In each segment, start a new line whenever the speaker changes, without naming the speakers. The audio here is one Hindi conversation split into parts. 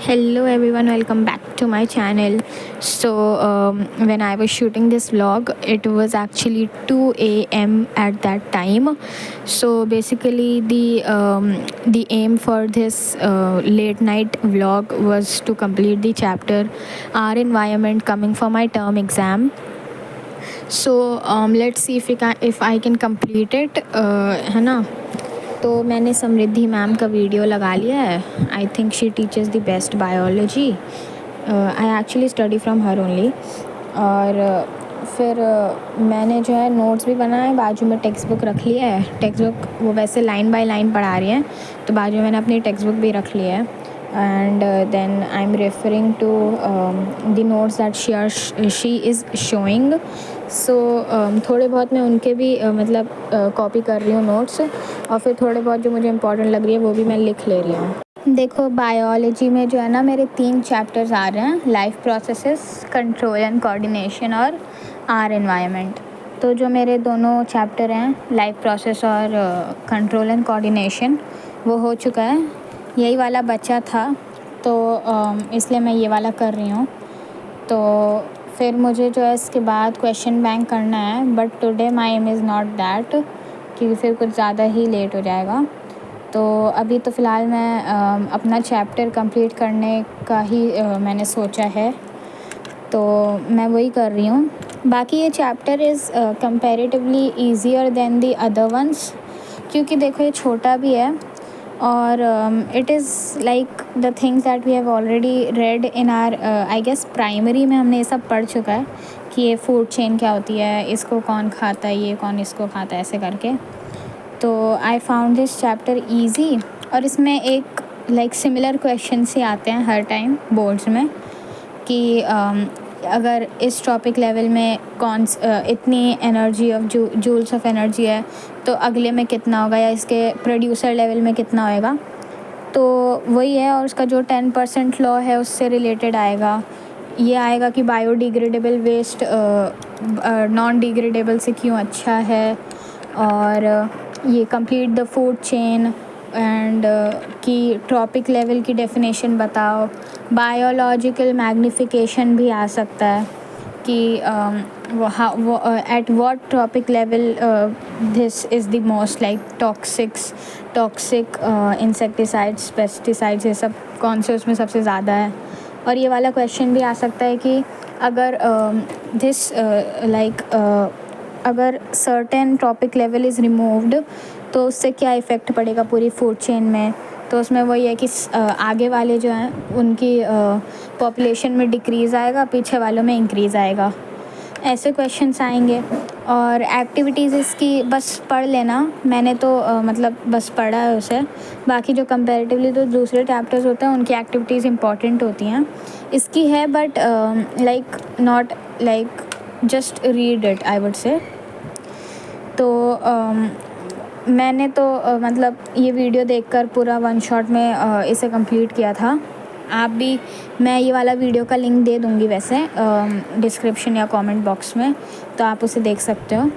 Hello everyone, welcome back to my channel. When I was shooting this vlog, it was actually 2 a.m. at that time. So basically the aim for this late night vlog was to complete the chapter Our Environment coming for my term exam. Let's see if I can complete it, है ना. तो मैंने समृद्धि मैम का वीडियो लगा लिया है. I think she teachers the best biology. I actually study from her only. और फिर मैंने जो है नोट्स भी बनाए, बाजू में टेक्स्ट बुक रख लिया है. टेक्स्ट बुक वो वैसे लाइन बाय लाइन पढ़ा रही हैं, तो बाजू में मैंने अपनी टेक्स्ट बुक भी रख लिया है. And then I am referring to the notes that she is showing. थोड़े बहुत मैं उनके भी मतलब कॉपी कर रही हूँ नोट्स, और फिर थोड़े बहुत जो मुझे इम्पोर्टेंट लग रही है वो भी मैं लिख ले रही हूँ. देखो, बायोलॉजी में जो है ना, मेरे 3 चैप्टर्स आ रहे हैं: life processes, control and coordination और आर एनवायरनमेंट. तो जो मेरे दोनों चैप्टर हैं, लाइफ प्रोसेस और कंट्रोल एंड कोऑर्डिनेशन, वो हो चुका है. यही वाला बचा था, तो इसलिए मैं ये वाला कर रही हूँ. तो फिर मुझे जो है इसके बाद क्वेश्चन बैंक करना है, but today my aim is not that, क्योंकि फिर कुछ ज़्यादा ही लेट हो जाएगा. तो अभी तो फ़िलहाल मैं अपना चैप्टर कंप्लीट करने का ही मैंने सोचा है, तो मैं वही कर रही हूँ. बाकी ये chapter is comparatively easier than the other ones, क्योंकि देखो ये छोटा भी है, और it is like the things that we have already read in our I guess primary में. हमने ये सब पढ़ चुका है कि ये फूड चेन क्या होती है, इसको कौन खाता है, ये कौन इसको खाता है, ऐसे करके. तो I found this chapter easy, और इसमें एक लाइक सिमिलर क्वेश्चन से आते हैं हर टाइम बोर्ड्स में कि अगर इस टॉपिक लेवल में इतनी energy of joules of energy है, तो अगले में कितना होगा, या इसके प्रोड्यूसर लेवल में कितना होएगा. तो वही है, और उसका जो 10% लॉ है उससे रिलेटेड आएगा. ये आएगा कि बायोडिग्रेडेबल वेस्ट नॉन डिग्रेडेबल से क्यों अच्छा है, और ये complete the food chain, and कि ट्रॉपिक लेवल की डेफिनेशन बताओ. बायोलॉजिकल मैग्निफिकेशन भी आ सकता है कि at what trophic level this is the most like toxic insecticides, pesticides, ये सब कौन से उसमें सबसे ज़्यादा है. और ये वाला क्वेश्चन भी आ सकता है कि अगर दिस अगर certain topic level is removed, तो उससे क्या इफ़ेक्ट पड़ेगा पूरी फूड चेन में. तो उसमें वही है कि आगे वाले जो हैं उनकी पॉपुलेशन में डिक्रीज़ आएगा, पीछे वालों में इंक्रीज़ आएगा. ऐसे क्वेश्चंस आएंगे. और एक्टिविटीज़ इसकी बस पढ़ लेना. मैंने तो मतलब बस पढ़ा है उसे. बाकी जो कंपैरेटिवली तो दूसरे चैप्टर्स होते हैं उनकी एक्टिविटीज़ इंपॉर्टेंट होती हैं. इसकी है, but like not like just read it, I would say. तो मैंने तो मतलब ये वीडियो देखकर पूरा 1 शॉट में इसे कंप्लीट किया था. आप भी, मैं ये वाला वीडियो का लिंक दे दूँगी वैसे डिस्क्रिप्शन या कमेंट बॉक्स में, तो आप उसे देख सकते हो.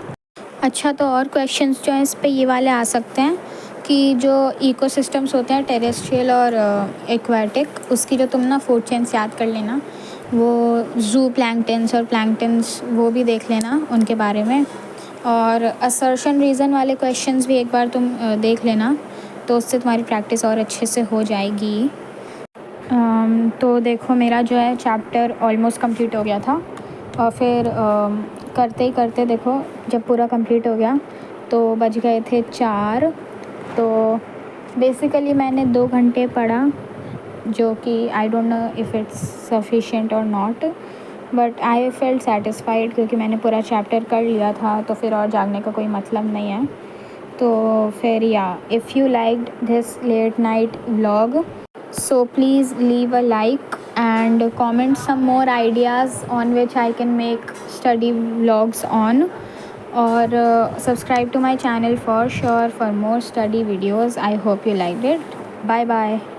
अच्छा, तो और क्वेश्चंस जो हैं इस पे ये वाले आ सकते हैं कि जो इकोसिस्टम्स होते हैं टेरेस्ट्रियल और एक्वाटिक, उसकी जो तुम ना फूड चेन्स याद कर लेना, वो जू प्लैंक्टन्स और प्लैंक्टन्स, वो भी देख लेना उनके बारे में. और असर्शन रीज़न वाले क्वेश्चंस भी एक बार तुम देख लेना, तो उससे तुम्हारी प्रैक्टिस और अच्छे से हो जाएगी. तो देखो, मेरा जो है चैप्टर ऑलमोस्ट कंप्लीट हो गया था, और फिर करते ही करते देखो जब पूरा कंप्लीट हो गया तो बज गए थे 4. तो बेसिकली मैंने 2 घंटे पढ़ा, जो कि I don't know if it's sufficient और not, but I felt satisfied, क्योंकि मैंने पूरा चैप्टर कर लिया था, तो फिर और जागने का कोई मतलब नहीं है. तो फिर if you liked this late night vlog, so please leave a like and comment some more ideas on which I can make study vlogs on, or subscribe to my channel for sure for more study videos. I hope you liked it. Bye bye.